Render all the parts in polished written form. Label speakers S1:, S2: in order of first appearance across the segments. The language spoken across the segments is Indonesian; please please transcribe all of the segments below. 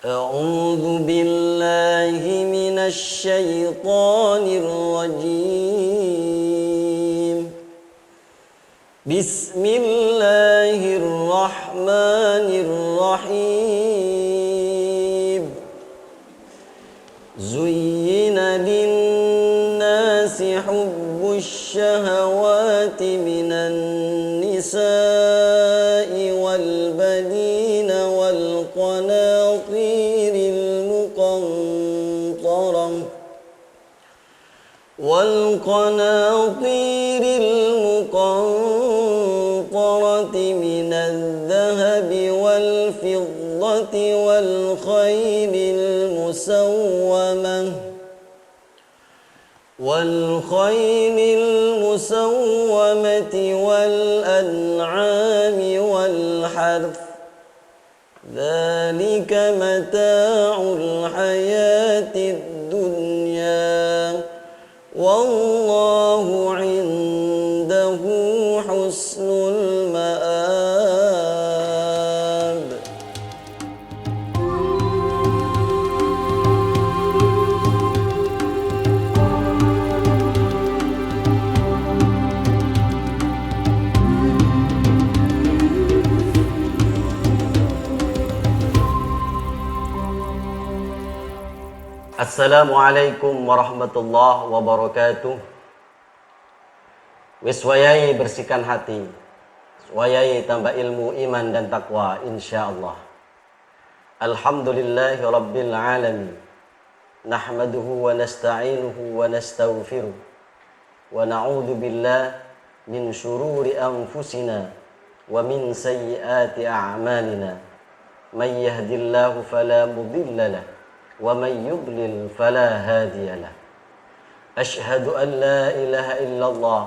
S1: أعوذ بالله من الشيطان الرجيم. بسم الله الرحمن الرحيم. زين للناس حب الشهوات من النساء والبنين والقناطير المقنطرة من الذهب والفضة والخيل المسومة والأنعام والحرث ذلك متاع الحياة الدنيا والله عنده حسن المآب. Assalamualaikum warahmatullahi wabarakatuh. Wis wayai bersihkan hati, wayai tambah ilmu, iman dan takwa insyaallah. Alhamdulillahi rabbil alamin. Nahmaduhu wa nasta'inuhu wa nastaghfiruh. Wa na'udzu billahi min syururi anfusina wa min sayyiati a'malina. May yahdihillahu fala mudilla lahu ومن يضلل فلا هادي له أشهد أن لا إله إلا الله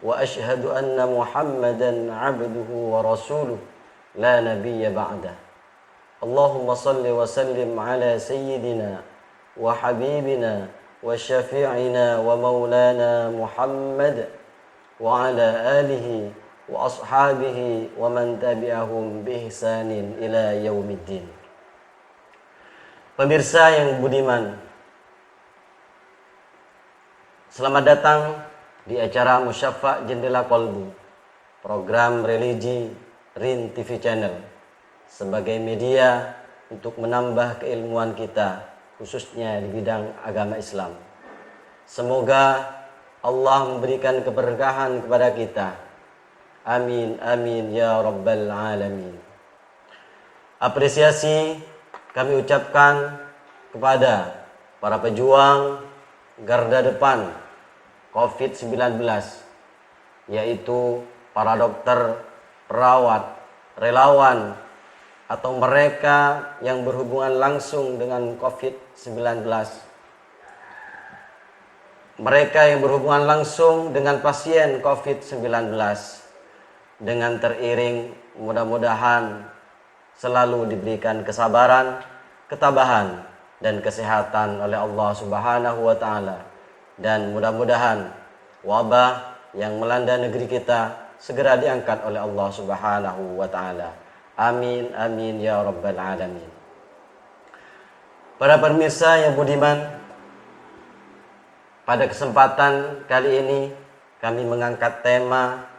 S1: وأشهد أن محمدا عبده ورسوله لا نبي بعده اللهم صل وسلم على سيدنا وحبيبنا وشفيعنا ومولانا محمد وعلى آله وأصحابه ومن تبعهم بإحسان إلى يوم الدين. Pemirsa yang budiman, selamat datang di acara Musyaffa' Jendela Qalbu, program religi RIN TV Channel, sebagai media untuk menambah keilmuan kita, khususnya di bidang agama Islam. Semoga Allah memberikan keberkahan kepada kita. Amin, amin, ya Rabbal Alamin. Apresiasi kami ucapkan kepada para pejuang garda depan COVID-19, yaitu para dokter, perawat, relawan, atau mereka yang berhubungan langsung dengan COVID-19. Mereka yang berhubungan langsung dengan pasien COVID-19, dengan teriring mudah-mudahan selalu diberikan kesabaran, ketabahan, dan kesehatan oleh Allah Subhanahu wa Ta'ala. Dan mudah-mudahan wabah yang melanda negeri kita segera diangkat oleh Allah Subhanahu wa Ta'ala. Amin, amin, ya Rabbal Alamin. Para pemirsa yang budiman, pada kesempatan kali ini kami mengangkat tema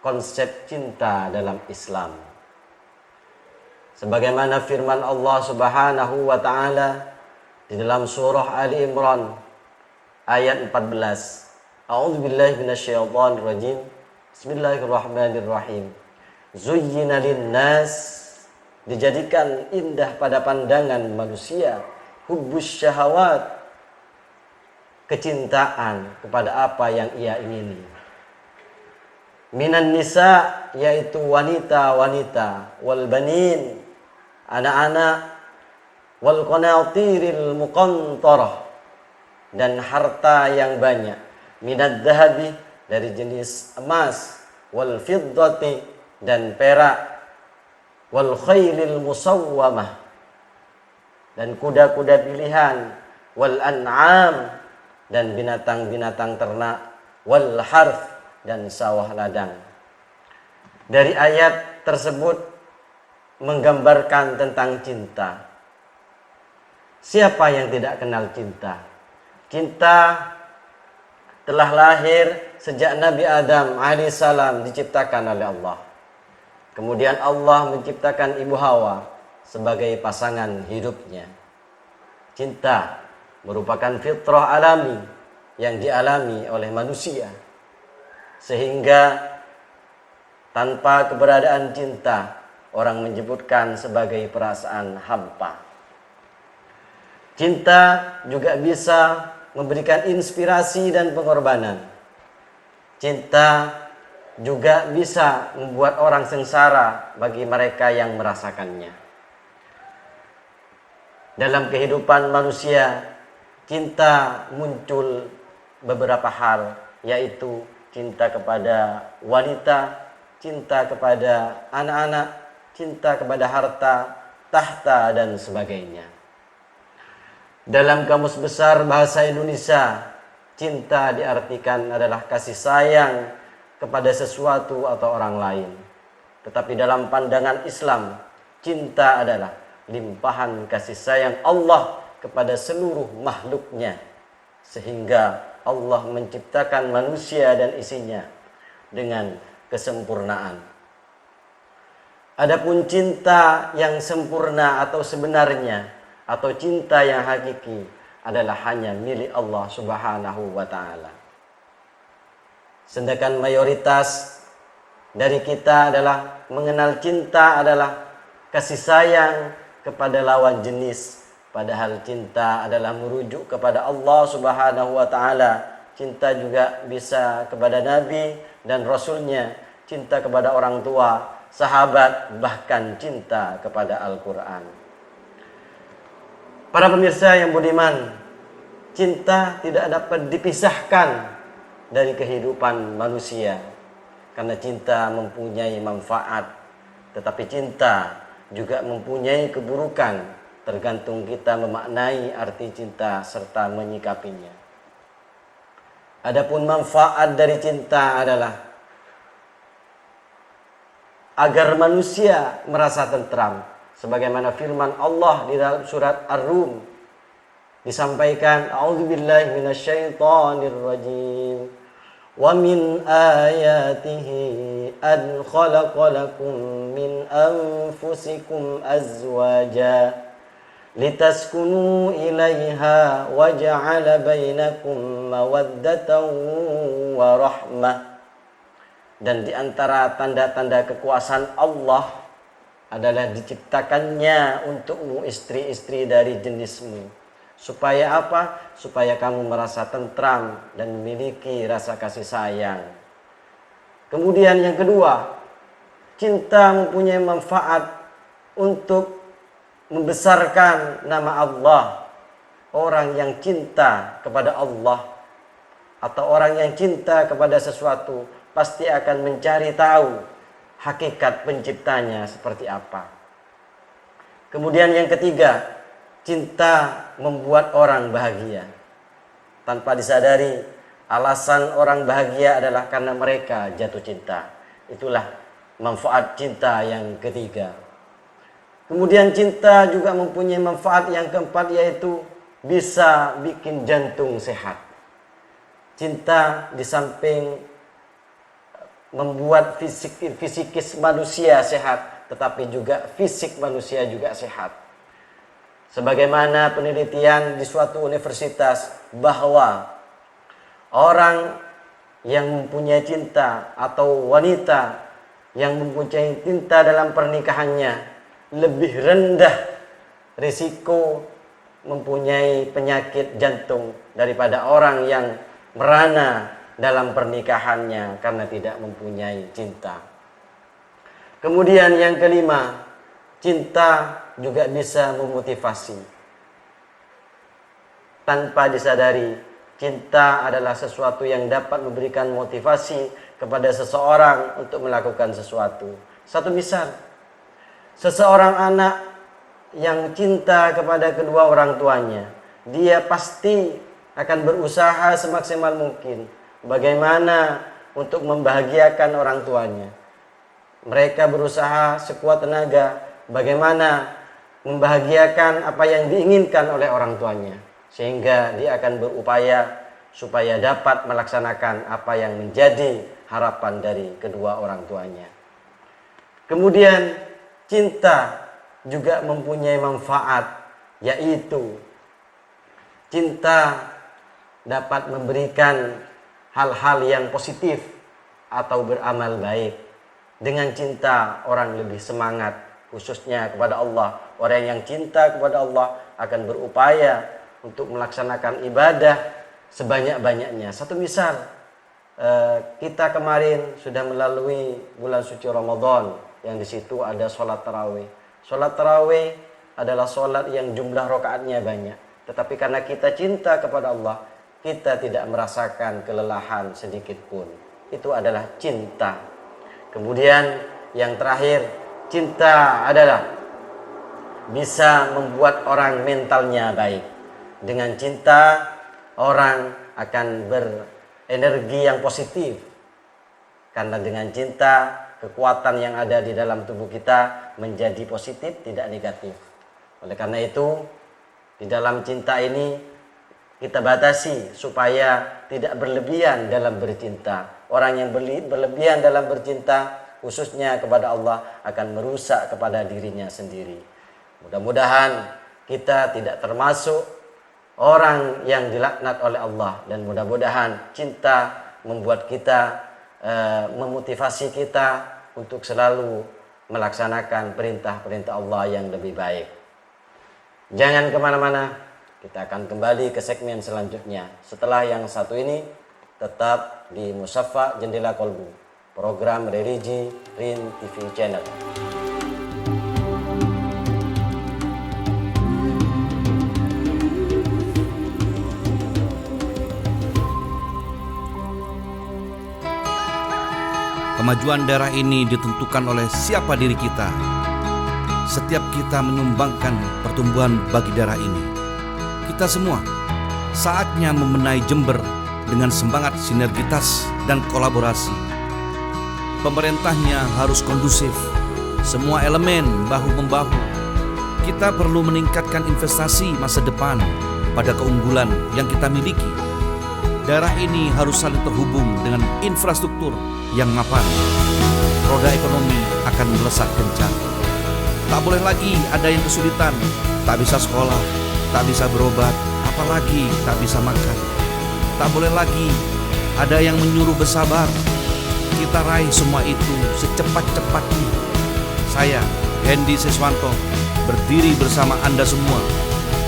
S1: konsep cinta dalam Islam. Sebagaimana firman Allah Subhanahu wa Ta'ala di dalam surah Ali Imran ayat 14. A'udzubillahi minasyaitonir rajim. Bismillahirrahmanirrahim. Zuyyina linnas, dijadikan indah pada pandangan manusia, hubbus syahawat, kecintaan kepada apa yang ia ingini. Minan nisa, yaitu wanita-wanita, wal banin, anak-anak, wal qanatiril muqantarah, dan harta yang banyak, minad dhahabi, dari jenis emas, wal fiddati, dan perak, wal khailil musawwamah, dan kuda-kuda pilihan, wal an'am, dan binatang-binatang ternak, wal harth, dan sawah ladang. Dari ayat tersebut menggambarkan tentang cinta. Siapa yang tidak kenal cinta? Cinta telah lahir sejak Nabi Adam alaihissalam diciptakan oleh Allah. Kemudian Allah menciptakan Ibu Hawa sebagai pasangan hidupnya. Cinta merupakan fitrah alami yang dialami oleh manusia. Sehingga tanpa keberadaan cinta, orang menyebutkan sebagai perasaan hampa. Cinta juga bisa memberikan inspirasi dan pengorbanan. Cinta juga bisa membuat orang sengsara bagi mereka yang merasakannya. Dalam kehidupan manusia, cinta muncul beberapa hal, yaitu cinta kepada wanita, cinta kepada anak-anak, cinta kepada harta, tahta, dan sebagainya. Dalam Kamus Besar Bahasa Indonesia, cinta diartikan adalah kasih sayang kepada sesuatu atau orang lain. Tetapi dalam pandangan Islam, cinta adalah limpahan kasih sayang Allah kepada seluruh makhluknya. Sehingga Allah menciptakan manusia dan isinya dengan kesempurnaan. Adapun cinta yang sempurna atau sebenarnya atau cinta yang hakiki adalah hanya milik Allah Subhanahu wa ta'ala. Sedangkan mayoritas dari kita adalah mengenal cinta adalah kasih sayang kepada lawan jenis. Padahal cinta adalah merujuk kepada Allah Subhanahu wa ta'ala. Cinta juga bisa kepada Nabi dan Rasulnya. Cinta kepada orang tua, sahabat, bahkan cinta kepada Al-Quran. Para pemirsa yang budiman, cinta tidak dapat dipisahkan dari kehidupan manusia. Karena cinta mempunyai manfaat, tetapi cinta juga mempunyai keburukan, tergantung kita memaknai arti cinta serta menyikapinya. Adapun manfaat dari cinta adalah agar manusia merasa tentram, sebagaimana firman Allah di dalam surat Ar-Rum disampaikan, a'udzubillahi minasyaitonirrajim. Wa min ayatihi an khalaqa lakum min anfusikum azwaja litaskunu ilaiha wa ja'ala bainakum mawaddatan wa rahmah. Dan di antara tanda-tanda kekuasaan Allah adalah diciptakannya untukmu istri-istri dari jenismu. Supaya apa? Supaya kamu merasa tentram dan memiliki rasa kasih sayang. Kemudian yang kedua, cinta mempunyai manfaat untuk membesarkan nama Allah. Orang yang cinta kepada Allah atau orang yang cinta kepada sesuatu pasti akan mencari tahu hakikat penciptanya seperti apa. Kemudian yang ketiga, cinta membuat orang bahagia. Tanpa disadari, alasan orang bahagia adalah karena mereka jatuh cinta. Itulah manfaat cinta yang ketiga. Kemudian cinta juga mempunyai manfaat yang keempat, yaitu bisa bikin jantung sehat. Cinta di samping membuat fisikis manusia sehat, tetapi juga fisik manusia juga sehat. Sebagaimana penelitian di suatu universitas bahwa orang yang mempunyai cinta atau wanita yang mempunyai cinta dalam pernikahannya lebih rendah risiko mempunyai penyakit jantung daripada orang yang merana dalam pernikahannya karena tidak mempunyai cinta. Kemudian yang kelima, cinta juga bisa memotivasi. Tanpa disadari, cinta adalah sesuatu yang dapat memberikan motivasi kepada seseorang untuk melakukan sesuatu. Satu misal, seseorang anak yang cinta kepada kedua orang tuanya, dia pasti akan berusaha semaksimal mungkin bagaimana untuk membahagiakan orang tuanya. Mereka berusaha sekuat tenaga bagaimana membahagiakan apa yang diinginkan oleh orang tuanya, sehingga dia akan berupaya supaya dapat melaksanakan apa yang menjadi harapan dari kedua orang tuanya. Kemudian cinta juga mempunyai manfaat, yaitu cinta dapat memberikan hal-hal yang positif atau beramal baik. Dengan cinta orang lebih semangat, khususnya kepada Allah. Orang yang cinta kepada Allah akan berupaya untuk melaksanakan ibadah sebanyak-banyaknya. Satu misal, kita kemarin sudah melalui bulan suci Ramadan, yang di situ ada sholat tarawih. Sholat tarawih adalah sholat yang jumlah rakaatnya banyak. Tetapi karena kita cinta kepada Allah, kita tidak merasakan kelelahan sedikit pun. Itu adalah cinta. Kemudian yang terakhir, cinta adalah bisa membuat orang mentalnya baik. Dengan cinta, orang akan berenergi yang positif. Karena dengan cinta, kekuatan yang ada di dalam tubuh kita menjadi positif, tidak negatif. Oleh karena itu, di dalam cinta ini kita batasi supaya tidak berlebihan dalam bercinta. Orang yang berlebihan dalam bercinta, khususnya kepada Allah, akan merusak kepada dirinya sendiri. Mudah-mudahan kita tidak termasuk orang yang dilaknat oleh Allah, dan mudah-mudahan cinta membuat kita, memotivasi kita untuk selalu melaksanakan perintah-perintah Allah yang lebih baik. Jangan kemana-mana, kita akan kembali ke segmen selanjutnya. Setelah yang satu ini, tetap di Musafa Jendela Kolbu, program religi Rin TV Channel.
S2: Kemajuan daerah ini ditentukan oleh siapa diri kita. Setiap kita menyumbangkan pertumbuhan bagi daerah ini. Kita semua saatnya membenahi Jember dengan semangat sinergitas dan kolaborasi. Pemerintahnya harus kondusif, semua elemen bahu-membahu. Kita perlu meningkatkan investasi masa depan pada keunggulan yang kita miliki. Daerah ini harus saling terhubung dengan infrastruktur yang mapan. Roda ekonomi akan melesat kencang. Tak boleh lagi ada yang kesulitan, tak bisa sekolah, tak bisa berobat, apalagi tak bisa makan. Tak boleh lagi ada yang menyuruh bersabar. Kita raih semua itu secepat-cepatnya. Saya, Hendy Siswanto, berdiri bersama Anda semua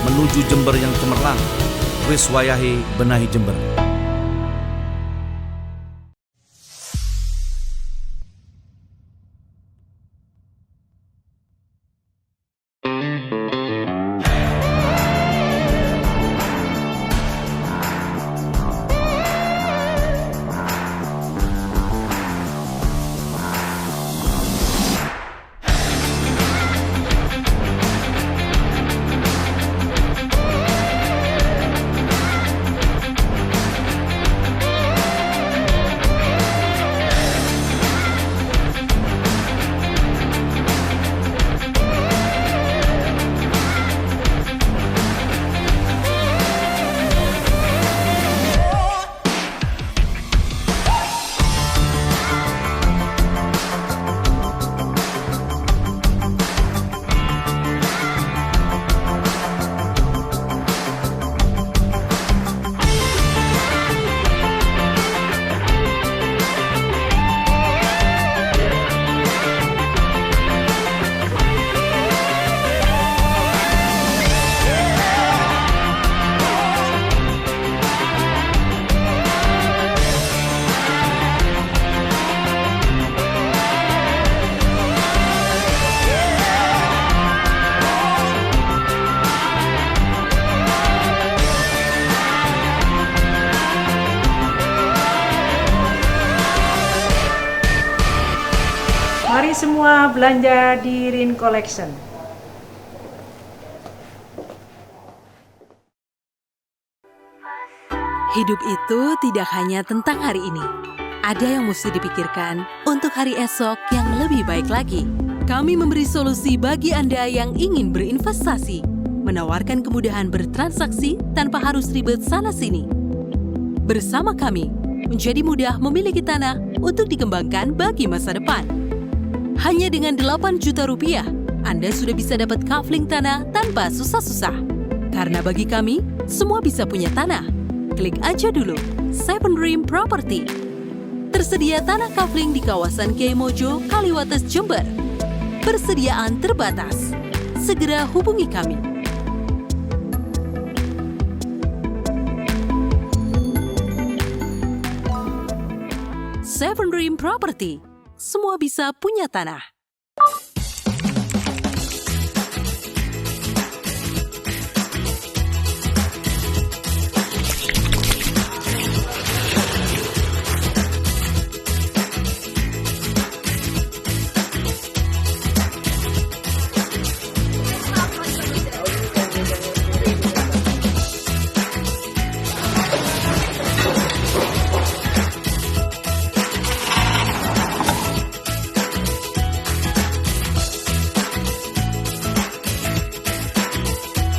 S2: menuju Jember yang cemerlang. Wis wayahe benahi Jember.
S3: Mari semua belanja di Rin Collection.
S4: Hidup itu tidak hanya tentang hari ini. Ada yang mesti dipikirkan untuk hari esok yang lebih baik lagi. Kami memberi solusi bagi Anda yang ingin berinvestasi, menawarkan kemudahan bertransaksi tanpa harus ribet sana-sini. Bersama kami, menjadi mudah memiliki tanah untuk dikembangkan bagi masa depan. Hanya dengan 8 juta rupiah, Anda sudah bisa dapat kafling tanah tanpa susah-susah. Karena bagi kami, semua bisa punya tanah. Klik aja dulu, Seven Dream Property. Tersedia tanah kafling di kawasan Kiai Mojo, Kaliwates, Jember. Persediaan terbatas. Segera hubungi kami. Seven Dream Property. Semua bisa punya tanah.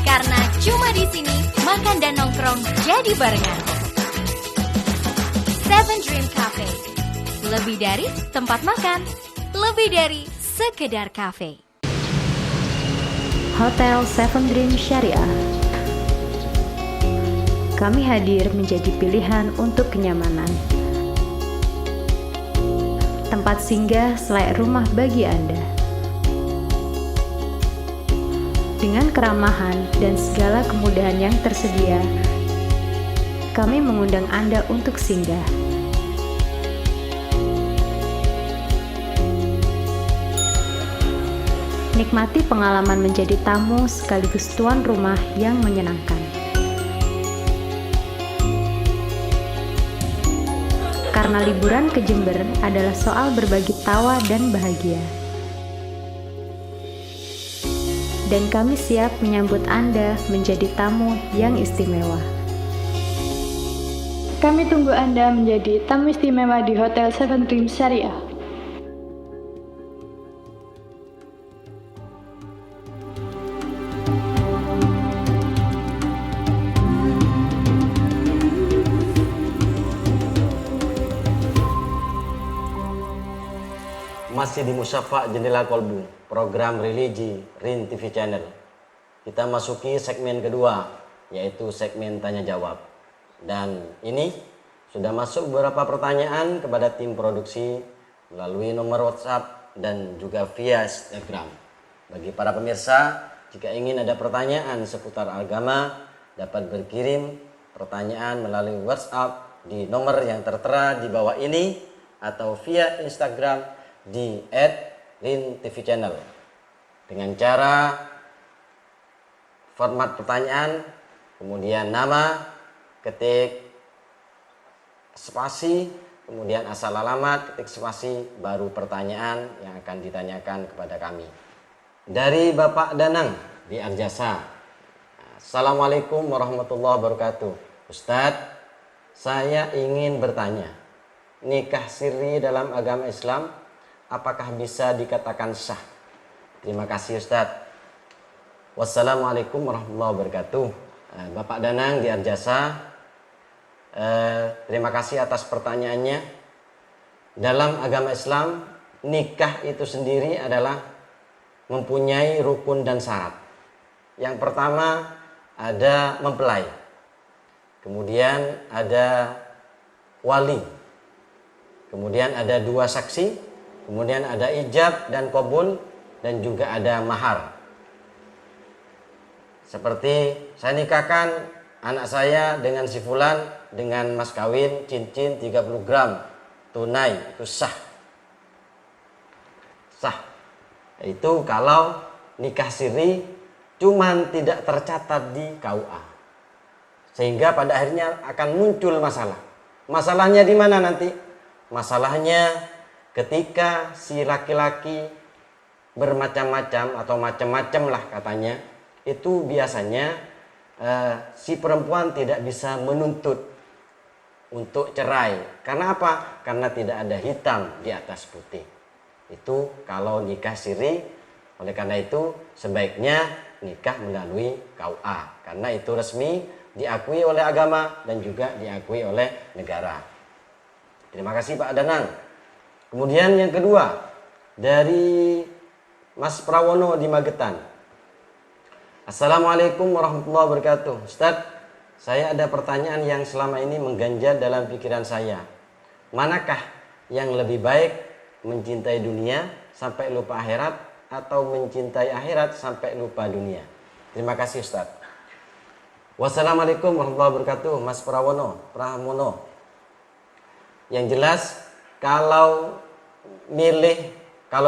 S5: Karena cuma di sini makan dan nongkrong jadi barengan. Seven Dream Cafe. Lebih dari tempat makan, lebih dari sekedar kafe.
S6: Hotel Seven Dream Syariah. Kami hadir menjadi pilihan untuk kenyamanan. Tempat singgah selayak rumah bagi Anda. Dengan keramahan dan segala kemudahan yang tersedia, kami mengundang Anda untuk singgah. Nikmati pengalaman menjadi tamu sekaligus tuan rumah yang menyenangkan. Karena liburan ke Jember adalah soal berbagi tawa dan bahagia. Dan kami siap menyambut Anda menjadi tamu yang istimewa.
S7: Kami tunggu Anda menjadi tamu istimewa di Hotel Seven Dream Syariah.
S1: Masih di Musyafa' Jendela Kolbu, program religi RIN TV Channel. Kita masuki segmen kedua, yaitu segmen tanya jawab. Dan ini sudah masuk beberapa pertanyaan kepada tim produksi melalui nomor WhatsApp dan juga via Instagram. Bagi para pemirsa, jika ingin ada pertanyaan seputar agama, dapat berkirim pertanyaan melalui WhatsApp di nomor yang tertera di bawah ini atau via Instagram di @RIN-TV-Channel dengan cara format pertanyaan, kemudian nama, ketik spasi, kemudian asal alamat, ketik spasi, baru pertanyaan yang akan ditanyakan kepada kami. Dari Bapak Danang di Arjasa. Assalamualaikum warahmatullahi wabarakatuh. Ustadz, saya ingin bertanya, nikah siri dalam agama Islam apakah bisa dikatakan sah? Terima kasih Ustadz. Wassalamualaikum warahmatullahi wabarakatuh. Bapak Danang di Arjasa, terima kasih atas pertanyaannya. Dalam agama Islam, nikah itu sendiri adalah mempunyai rukun dan syarat. Yang pertama ada mempelai, kemudian ada wali, kemudian ada 2 saksi, kemudian ada ijab dan qabul, dan juga ada mahar. Seperti saya nikahkan anak saya dengan si fulan dengan mas kawin cincin 30 gram tunai, itu sah. Sah. Itu kalau nikah siri cuman tidak tercatat di KUA. Sehingga pada akhirnya akan muncul masalah. Masalahnya di mana nanti? Masalahnya ketika si laki-laki bermacam-macam atau macam-macam lah katanya, itu biasanya si perempuan tidak bisa menuntut untuk cerai. Karena apa? Karena tidak ada hitam di atas putih. Itu kalau nikah siri. Oleh karena itu sebaiknya nikah melalui KUA karena itu resmi, diakui oleh agama dan juga diakui oleh negara. Terima kasih Pak Danang. Kemudian yang kedua dari Mas Prawono di Magetan. Assalamualaikum warahmatullahi wabarakatuh. Ustadz, saya ada pertanyaan yang selama ini mengganjal dalam pikiran saya. Manakah yang lebih baik, mencintai dunia sampai lupa akhirat atau mencintai akhirat sampai lupa dunia? Terima kasih Ustadz. Wassalamualaikum warahmatullahi wabarakatuh. Mas Pramono. Yang jelas kalau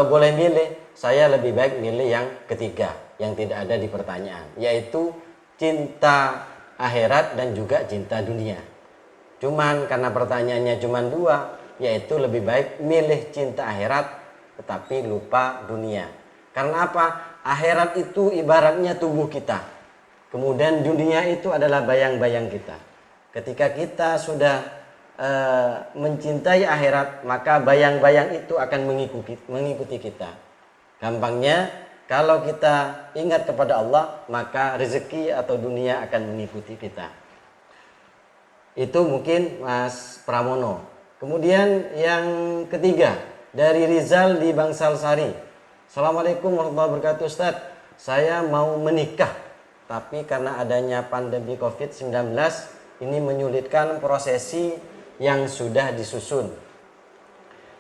S1: boleh milih, saya lebih baik milih yang ketiga yang tidak ada di pertanyaan, yaitu cinta akhirat dan juga cinta dunia. Cuman karena pertanyaannya cuma dua, yaitu lebih baik milih cinta akhirat tetapi lupa dunia. Karena apa? Akhirat itu ibaratnya tubuh kita. Kemudian dunia itu adalah bayang-bayang kita. Ketika kita sudah mencintai akhirat, maka bayang-bayang itu akan mengikuti kita. Gampangnya, kalau kita ingat kepada Allah, maka rezeki atau dunia akan mengikuti kita. Itu mungkin Mas Pramono. Kemudian yang ketiga dari Rizal di Bangsal Sari. Assalamualaikum warahmatullahi wabarakatuh. Ustaz, saya mau menikah, tapi karena adanya pandemi COVID-19 ini menyulitkan prosesi yang sudah disusun.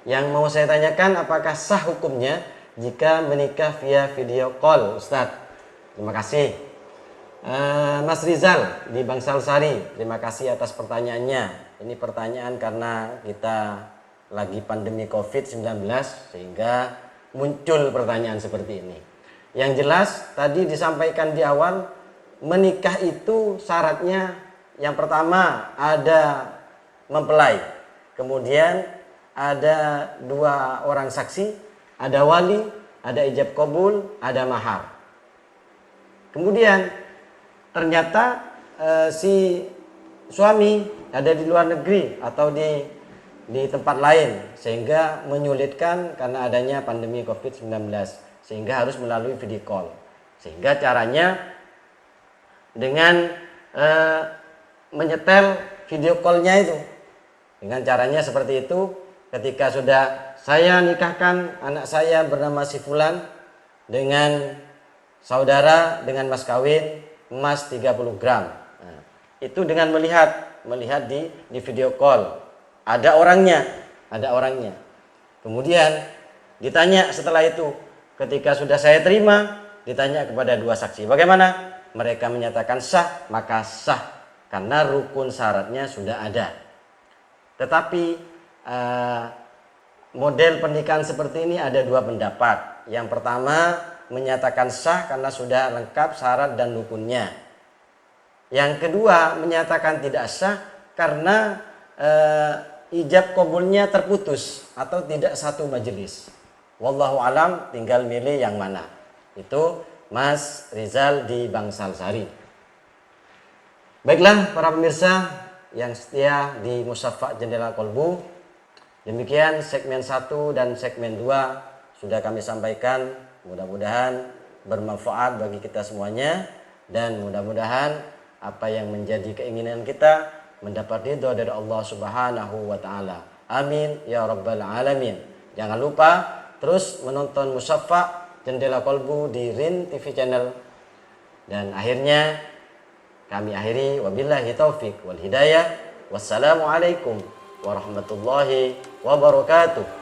S1: Yang mau saya tanyakan, apakah sah hukumnya jika menikah via video call, Ustaz? Terima kasih. Mas Rizal di Bangsal Sari, terima kasih atas pertanyaannya. Ini pertanyaan karena kita lagi pandemi COVID-19 sehingga muncul pertanyaan seperti ini. Yang jelas tadi disampaikan di awal, menikah itu syaratnya yang pertama ada mempelai, kemudian ada 2 orang saksi, ada wali, ada ijab kabul, ada mahar. Kemudian ternyata si suami ada di luar negeri atau di tempat lain sehingga menyulitkan karena adanya pandemi COVID-19 sehingga harus melalui video call. Sehingga caranya dengan menyetel video call-nya itu. Dengan caranya seperti itu, ketika sudah saya nikahkan anak saya bernama si Fulan dengan saudara dengan mas kawin emas 30 gram. Nah, itu dengan melihat di video call. Ada orangnya. Kemudian ditanya setelah itu, ketika sudah saya terima, ditanya kepada 2 saksi. Bagaimana? Mereka menyatakan sah, maka sah karena rukun syaratnya sudah ada. Tetapi model pernikahan seperti ini ada 2 pendapat. Yang pertama menyatakan sah karena sudah lengkap syarat dan rukunnya. Yang kedua menyatakan tidak sah karena ijab kabulnya terputus atau tidak satu majelis. Wallahu alam, tinggal milih yang mana. Itu Mas Rizal di Bangsal Sari. Baiklah para pemirsa yang setia di Musyafa' Jendela Kolbu, demikian segmen 1 dan segmen 2 sudah kami sampaikan. Mudah-mudahan bermanfaat bagi kita semuanya dan mudah-mudahan apa yang menjadi keinginan kita mendapat ridho dari Allah Subhanahu wa taala. Amin ya rabbal alamin. Jangan lupa terus menonton Musyafa' Jendela Kolbu di RIN TV channel. Dan akhirnya kami akhiri, wabillahi taufik wal hidayah. Wassalamualaikum warahmatullahi wabarakatuh.